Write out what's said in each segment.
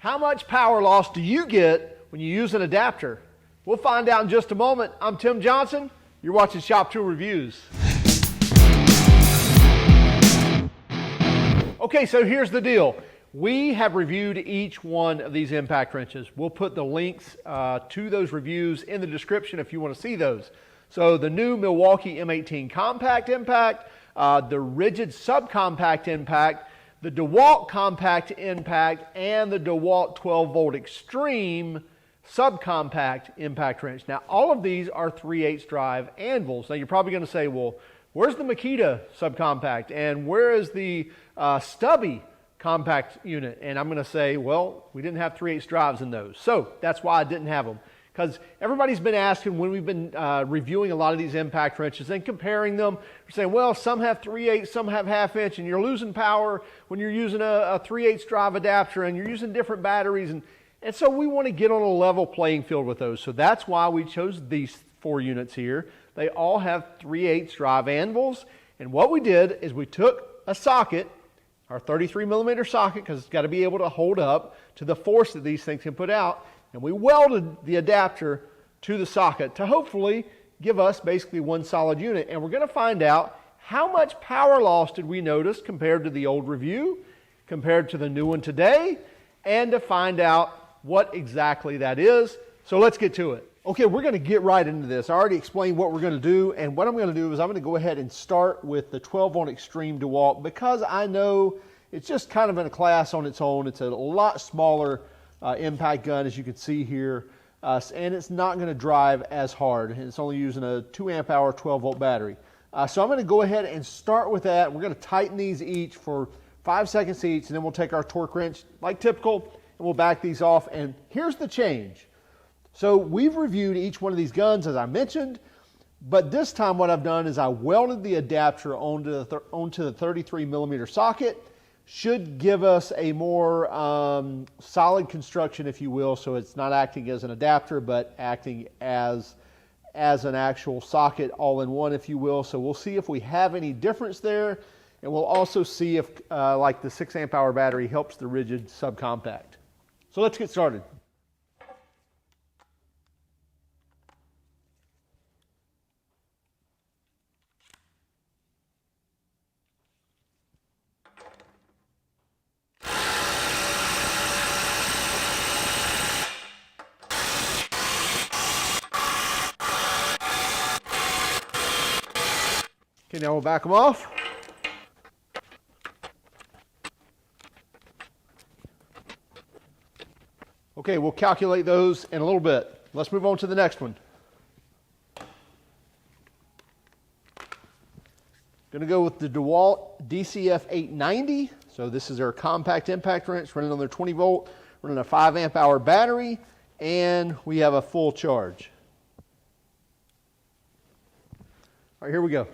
How much power loss do you get when you use an adapter? We'll find out in just a moment. I'm Tim Johnson. You're watching Shop Tool Reviews. Okay, so here's the deal. We have reviewed each one of these impact wrenches. We'll put the links to those reviews in the description if you want to see those. So the new Milwaukee M18 Compact Impact, the Ridgid Sub-Compact Impact, the DeWalt Compact Impact, and the DeWalt 12-volt Extreme Sub-Compact Impact Wrench. Now, all of these are 3/8 drive anvils. Now, you're probably going to say, well, where's the Makita Sub-Compact? And where is the Stubby Compact unit? And I'm going to say, well, we didn't have 3/8 drives in those. So that's why I didn't have them. Because everybody's been asking when we've been reviewing a lot of these impact wrenches and comparing them, we're saying, well, some have 3/8, some have 1/2 inch, and you're losing power when you're using a 3/8 drive adapter and you're using different batteries. And so we want to get on a level playing field with those. So that's why we chose these 4 units here. They all have 3/8 drive anvils. And what we did is we took a socket, our 33mm socket, because it's got to be able to hold up to the force that these things can put out. And we welded the adapter to the socket to hopefully give us basically one solid unit. And we're going to find out how much power loss did we notice compared to the old review, compared to the new one today, and to find out what exactly that is. So let's get to it. Okay, we're going to get right into this. I already explained what we're going to do, and what I'm going to do is I'm going to go ahead and start with the 12-volt Extreme DeWalt, because I know it's just kind of in a class on its own. It's a lot smaller impact gun, as you can see here, and it's not going to drive as hard. It's only using a 2 amp hour 12-volt battery. So I'm going to go ahead and start with that. We're going to tighten these each for 5 seconds each, and then we'll take our torque wrench like typical, and we'll back these off. And here's the change. So we've reviewed each one of these guns, as I mentioned, but this time what I've done is I welded the adapter onto the 33mm socket. Should give us a more solid construction, if you will, so it's not acting as an adapter, but acting as an actual socket all in one, if you will. So we'll see if we have any difference there, and we'll also see if like the 6 amp hour battery helps the Ridgid Sub-Compact. So let's get started. Okay, now we'll back them off. Okay, we'll calculate those in a little bit. Let's move on to the next one. Going to go with the DeWalt DCF890. So this is our compact impact wrench running on their 20-volt, running a 5 amp hour battery, and we have a full charge. All right, here we go.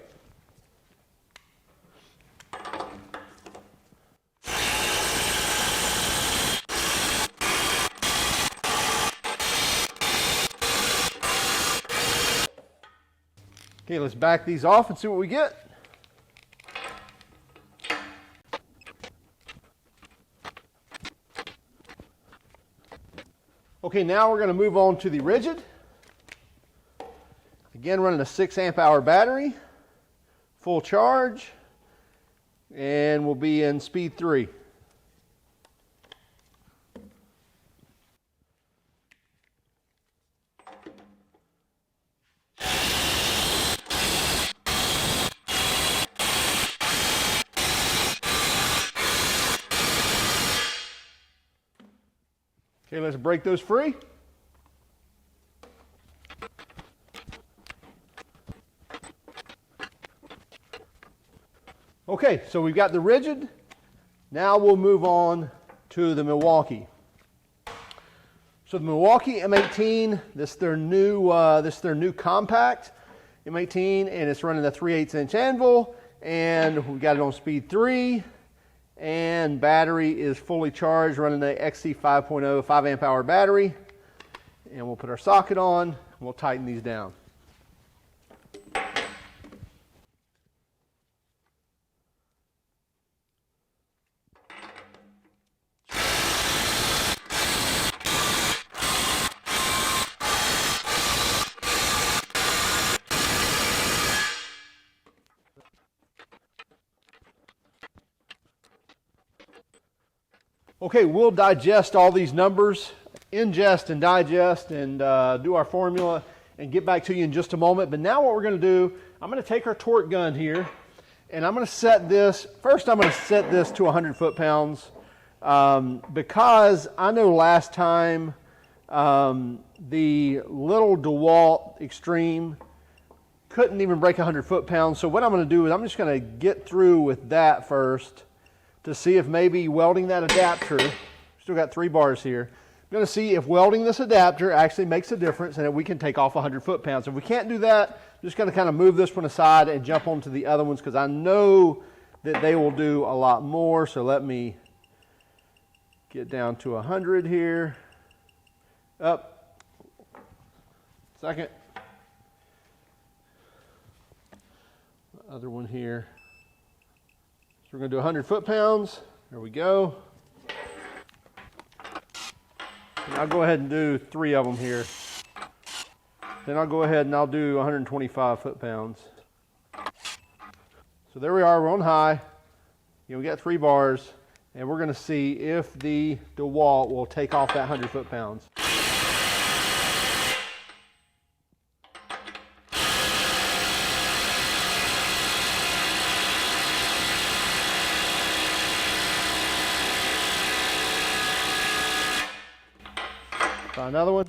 Okay, let's back these off and see what we get. Okay, now we're going to move on to the Ridgid. Again, running a 6 amp hour battery, full charge, and we'll be in speed 3. Okay, let's break those free. Okay, so we've got the Ridgid. Now we'll move on to the Milwaukee. So the Milwaukee M18, this is their new compact M18, and it's running a 3/8 inch anvil, and we got it on speed 3. And battery is fully charged, running the XC 5.0 5 amp hour battery. And we'll put our socket on, and we'll tighten these down. Okay, we'll digest all these numbers, ingest and digest, and do our formula and get back to you in just a moment. But now what we're going to do, I'm going to take our torque gun here and I'm going to set this, first I'm going to set this to 100 foot-pounds because I know last time the little DeWalt Extreme couldn't even break 100 foot-pounds. So what I'm going to do is I'm just going to get through with that first to see if maybe welding that adapter, still got 3 bars here, I'm going to see if welding this adapter actually makes a difference and that we can take off 100 foot-pounds. If we can't do that, I'm just going to kind of move this one aside and jump onto the other ones because I know that they will do a lot more. So let me get down to 100 here. Up. Second. Other one here. So we're going to do 100 foot-pounds. There we go. And I'll go ahead and do 3 of them here. Then I'll go ahead and I'll do 125 foot-pounds. So there we are, we're on high. You know, we got 3 bars, and we're going to see if the DeWalt will take off that 100 foot-pounds. Try another one.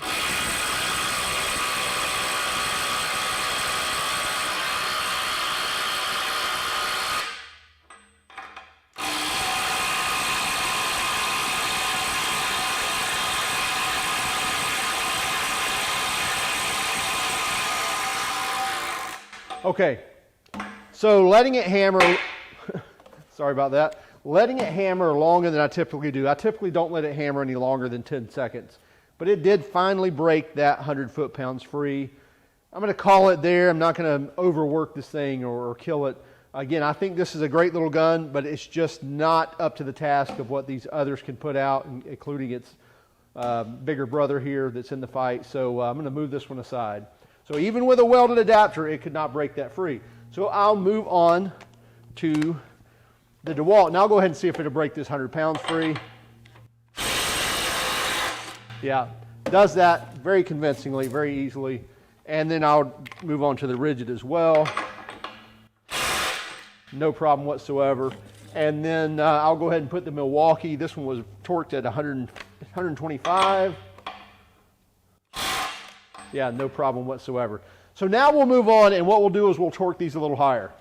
Okay, so letting it hammer, sorry about that, letting it hammer longer than I typically do. I typically don't let it hammer any longer than 10 seconds. But it did finally break that 100 foot-pounds free. I'm going to call it there. I'm not going to overwork this thing or kill it. Again, I think this is a great little gun, but it's just not up to the task of what these others can put out, including its bigger brother here that's in the fight. So I'm going to move this one aside. So even with a welded adapter, it could not break that free. So I'll move on to the DeWalt. Now I'll go ahead and see if it'll break this 100 pounds free. Yeah, does that very convincingly, very easily. And then I'll move on to the Ridgid as well. No problem whatsoever. And then I'll go ahead and put the Milwaukee. This one was torqued at 125. Yeah, no problem whatsoever. So now we'll move on, and what we'll do is we'll torque these a little higher.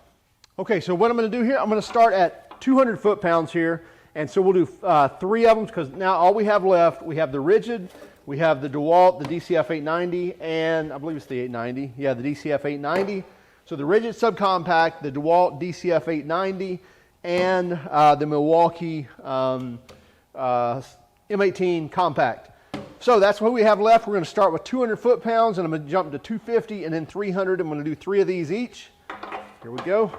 Okay, so what I'm going to do here, I'm going to start at 200 foot-pounds here. And so we'll do 3 of them because now all we have left, we have the Ridgid, we have the DeWalt, the DCF890, and I believe it's the 890. Yeah, the DCF890. So the Ridgid Sub-Compact, the DeWalt DCF890, and the Milwaukee M18 Compact. So that's what we have left. We're going to start with 200 foot-pounds, and I'm going to jump to 250 and then 300. I'm going to do 3 of these each. Here we go.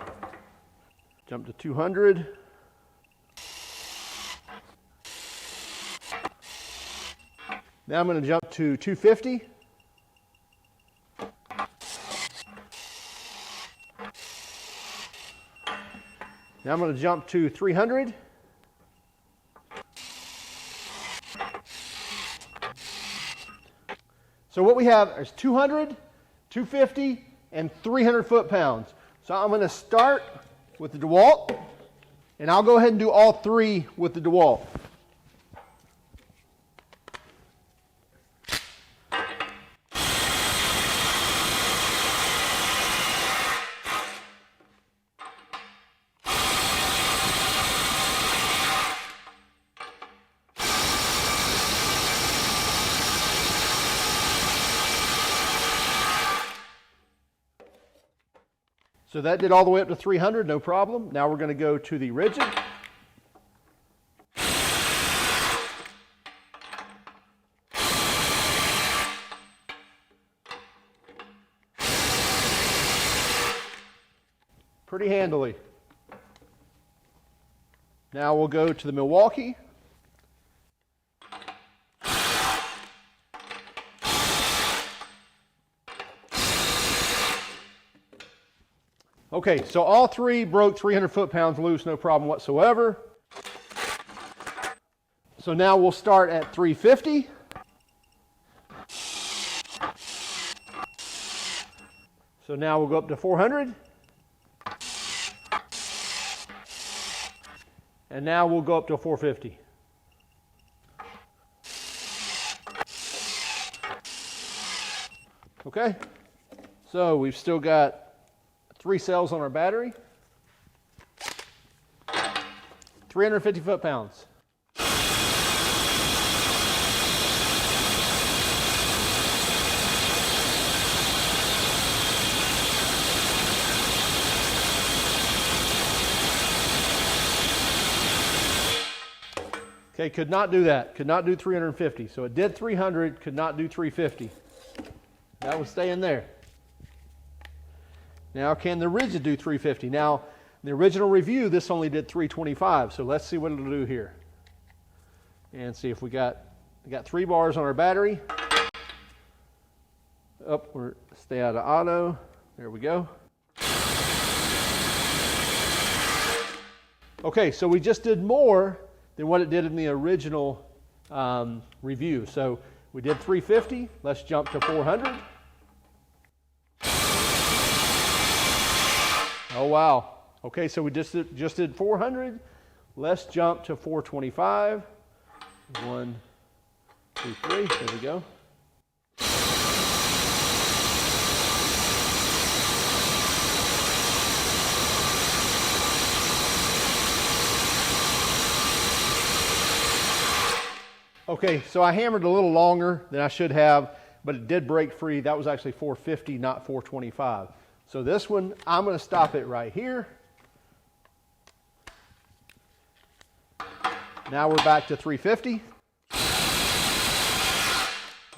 Jump to 200. Now I'm going to jump to 250. Now I'm going to jump to 300. So what we have is 200, 250, and 300 foot-pounds. So I'm going to start with the DeWalt, and I'll go ahead and do all 3 with the DeWalt. So that did all the way up to 300, no problem. Now we're going to go to the Ridgid. Pretty handily. Now we'll go to the Milwaukee. Okay, so all 3 broke 300 foot-pounds loose, no problem whatsoever. So now we'll start at 350. So now we'll go up to 400. And now we'll go up to 450. Okay, so we've still got 3 cells on our battery. 350 foot-pounds. Okay, could not do that. Could not do 350. So it did 300, could not do 350. That would stay in there. Now, can the Ridgid do 350? Now, in the original review, this only did 325. So let's see what it'll do here. And see if we got 3 bars on our battery. Up, or stay out of auto. There we go. Okay, so we just did more than what it did in the original review. So we did 350. Let's jump to 400. Oh wow. Okay, so we just did 400. Let's jump to 425. 1, 2, 3. There we go. Okay, so I hammered a little longer than I should have, but it did break free. That was actually 450, not 425. So this one, I'm going to stop it right here. Now we're back to 350.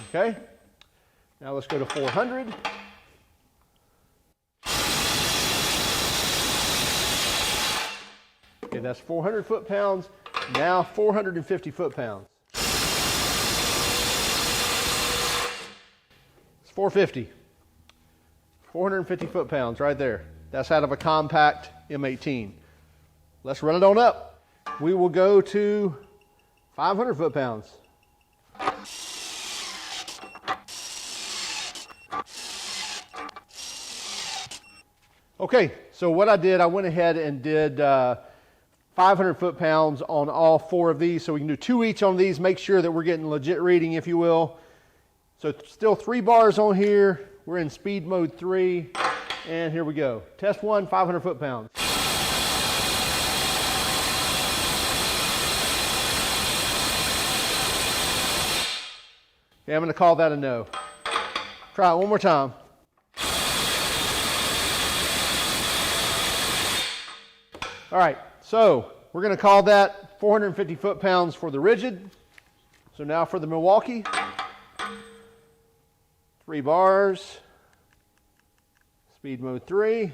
Okay, now let's go to 400. Okay, that's 400 foot-pounds. Now 450 foot-pounds. 450. 450 foot-pounds right there. That's out of a compact M18. Let's run it on up. We will go to 500 foot-pounds. Okay, so what I did, I went ahead and did 500 foot-pounds on all 4 of these. So we can do 2 each on these, make sure that we're getting legit reading, if you will. So still 3 bars on here. We're in speed mode 3. And here we go. Test 1, 500 foot-pounds. Okay, I'm going to call that a no. Try it one more time. All right, so we're going to call that 450 foot-pounds for the Ridgid. So now for the Milwaukee. 3 bars, speed mode 3.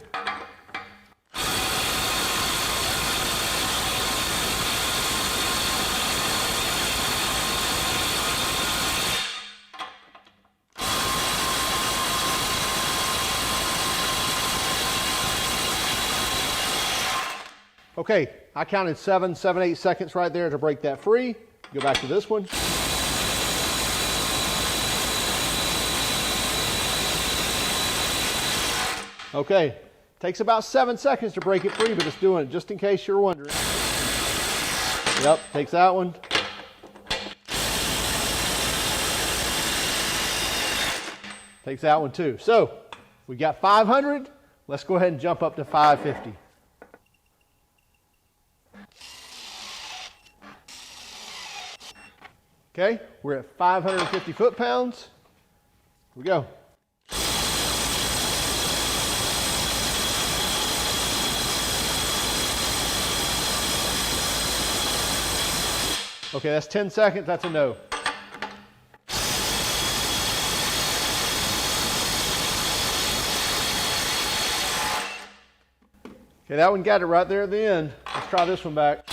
Okay, I counted 7, 8 seconds right there to break that free. Go back to this one. Okay, takes about 7 seconds to break it free, but it's doing it just in case you're wondering. Yep, takes that one. Takes that one too. So, we got 500. Let's go ahead and jump up to 550. Okay, we're at 550 foot-pounds. Here we go. Okay, that's 10 seconds. That's a no. Okay, that one got it right there at the end. Let's try this one back.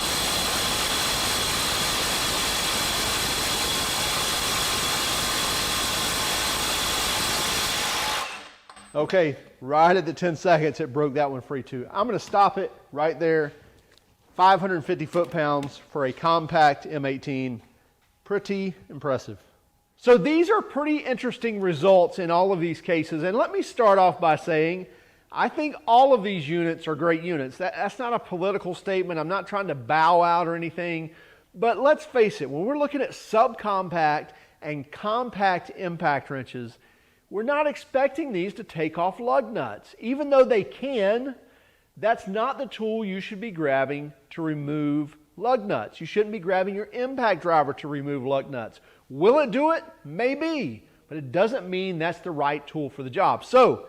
Okay, right at the 10 seconds, it broke that one free too. I'm going to stop it right there. 550 foot-pounds for a compact M18 Pretty impressive. So these are pretty interesting results in all of these cases. And let me start off by saying, I think all of these units are great units. That's not a political statement. I'm not trying to bow out or anything. But let's face it, when we're looking at subcompact and compact impact wrenches, we're not expecting these to take off lug nuts. Even though they can, that's not the tool you should be grabbing to remove lug nuts. You shouldn't be grabbing your impact driver to remove lug nuts. Will it do it? Maybe, but it doesn't mean that's the right tool for the job. So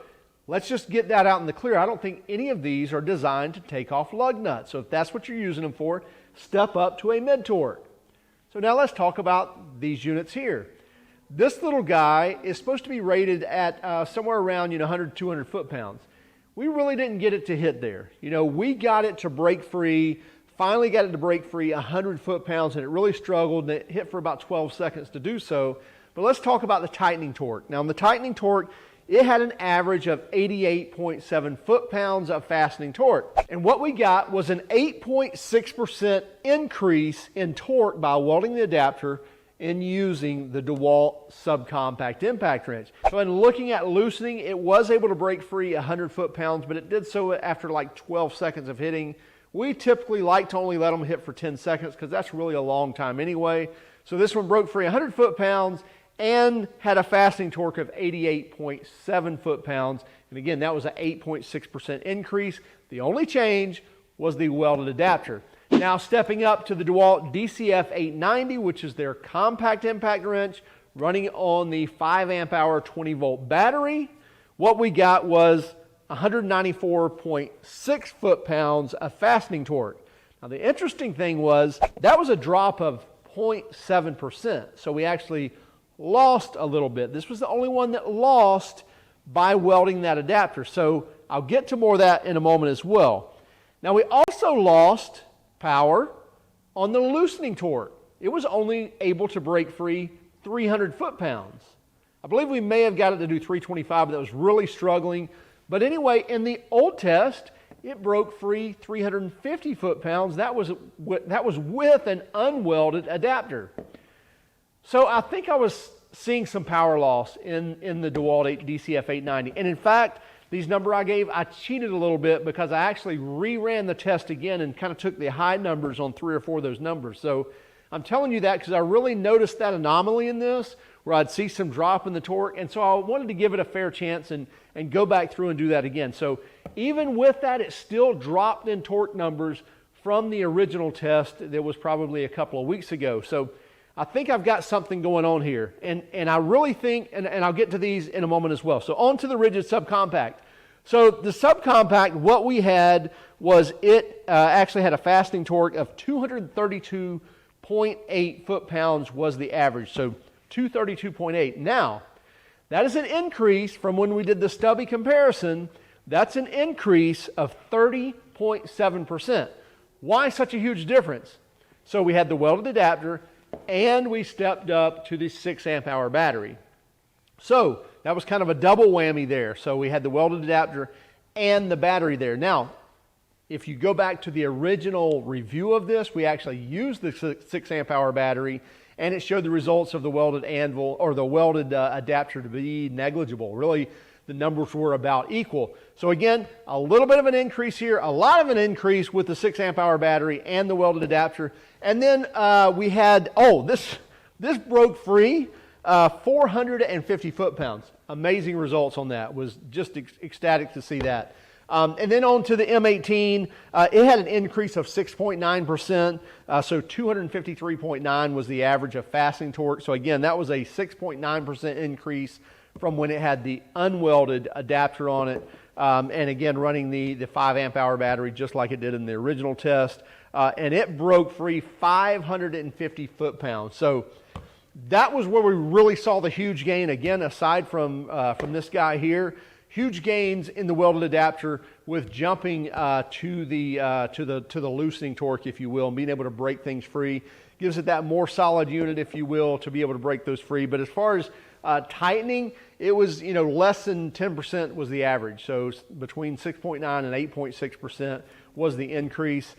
let's just get that out in the clear. I don't think any of these are designed to take off lug nuts. So if that's what you're using them for, step up to a mid-torque. So now let's talk about these units here. This little guy is supposed to be rated at somewhere around 100, 200 foot-pounds. We really didn't get it to hit there. We got it to break free, finally got it to break free 100 foot-pounds, and it really struggled, and it hit for about 12 seconds to do so. But let's talk about the tightening torque. Now, in the tightening torque, it had an average of 88.7 foot-pounds of fastening torque. And what we got was an 8.6% increase in torque by welding the adapter and using the DeWalt Sub-Compact Impact wrench. So in looking at loosening, it was able to break free 100 foot-pounds, but it did so after like 12 seconds of hitting. We typically like to only let them hit for 10 seconds because that's really a long time anyway. So this one broke free 100 foot-pounds and had a fastening torque of 88.7 foot-pounds. And again, that was an 8.6% increase. The only change was the welded adapter. Now stepping up to the DeWalt DCF890, which is their compact impact wrench, running on the 5 amp hour 20 volt battery, what we got was 194.6 foot-pounds of fastening torque. Now the interesting thing was that was a drop of 0.7%. So we actually lost a little bit. This was the only one that lost by welding that adapter. So I'll get to more of that in a moment as well. Now we also lost power on the loosening torque. It was only able to break free 300 foot-pounds. I believe we may have got it to do 325, but that was really struggling. But anyway, in the old test, it broke free 350 foot-pounds. That was with an unwelded adapter. So I think I was seeing some power loss in the DeWalt DCF890. And in fact, these numbers I gave, I cheated a little bit because I actually reran the test again and kind of took the high numbers on 3 or 4 of those numbers. So I'm telling you that because I really noticed that anomaly in this where I'd see some drop in the torque. And so I wanted to give it a fair chance and go back through and do that again. So even with that, it still dropped in torque numbers from the original test that was probably a couple of weeks ago. So I think I've got something going on here. And I really think, and I'll get to these in a moment as well. So on to the Ridgid Sub-Compact. So the Sub-Compact, what we had was it actually had a fastening torque of 232.8 foot-pounds was the average. So 232.8. Now, that is an increase from when we did the stubby comparison. That's an increase of 30.7%. Why such a huge difference? So we had the welded adapter and we stepped up to the 6 amp hour battery. So that was kind of a double whammy there. So we had the welded adapter and the battery there. Now, if you go back to the original review of this, we actually used the 6 amp hour battery and it showed the results of the welded anvil or the welded adapter to be negligible. Really, the numbers were about equal. So again, a little bit of an increase here, a lot of an increase with the 6 amp hour battery and the welded adapter. And then we had, this broke free 450 foot-pounds. Amazing results on that. Was just ecstatic to see that. And then on to the M18, it had an increase of 6.9%. So 253.9 was the average of fastening torque. So again, that was a 6.9% increase from when it had the unwelded adapter on it. And again, running the 5 amp hour battery just like it did in the original test. And it broke free 550 foot-pounds. So that was where we really saw the huge gain. Again, aside from this guy here, huge gains in the welded adapter with jumping to the loosening torque, if you will, and being able to break things free. Gives it that more solid unit, if you will, to be able to break those free. But as far as tightening, it was less than 10% was the average. So between 6.9 and 8.6% was the increase.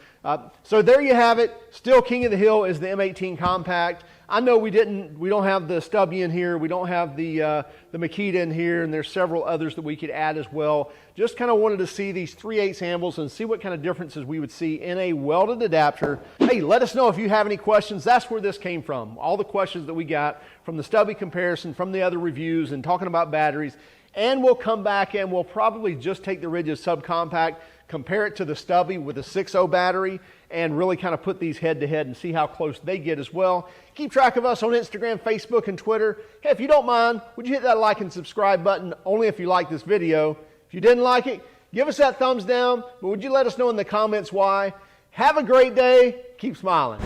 So there you have it. Still king of the hill is the M18 Compact. I know we don't have the stubby in here, we don't have the Makita in here, and there's several others that we could add as well. Just kind of wanted to see these 3/8 handles and see what kind of differences we would see in a welded adapter. Hey, let us know if you have any questions. That's where this came from. All the questions that we got from the stubby comparison, from the other reviews, and talking about batteries. And we'll come back and we'll probably just take the Ridgid Sub-Compact, compare it to the stubby with a 6.0 battery, and really kind of put these head to head and see how close they get as well. Keep track of us on Instagram, Facebook, and Twitter. Hey, if you don't mind, would you hit that like and subscribe button only if you like this video? If you didn't like it, give us that thumbs down, but would you let us know in the comments why? Have a great day. Keep smiling.